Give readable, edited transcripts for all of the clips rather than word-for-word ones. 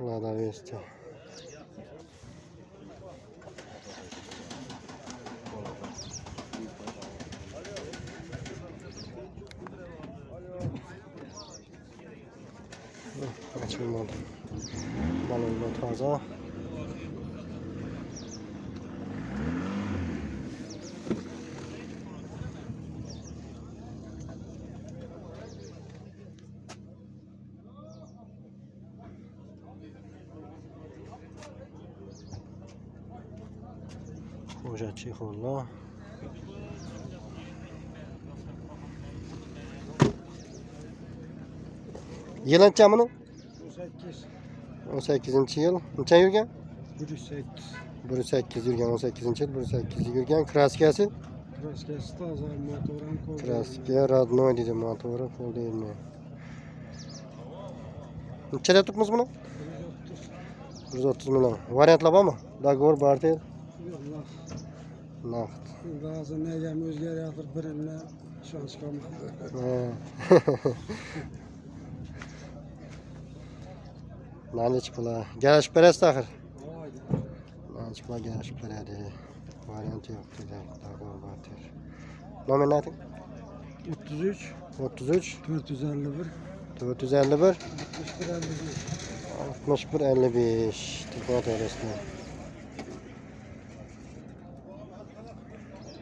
Lada Vesta. Açılmadı. Balonda taze. Hoca çikolla. Yıl necha buni? 18. 18 yıl. Necha yurgan? 108. 1.8 yurgan, 18 yil, 1.8 yurgan. Kraskasi? Kraskasi toza, motor ham qo'l. Kraska родной deydi, motori qo'l deyilmi? Nechada turibmiz buni? 130 million. Variantlar bormi? Dogovor barter. Naqd. Ba'zi nega o'zgarayotib birini ishonch qolmadi. Nanech pula. Garajib berasiz axir. Nanech pula garajib beradi. Variant yo'q dedi. Dogovor barter. Nomerini ayting. 33 33 451 451 61 55. 61 55. Telefon adresini.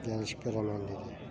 Garajib beraman dedi.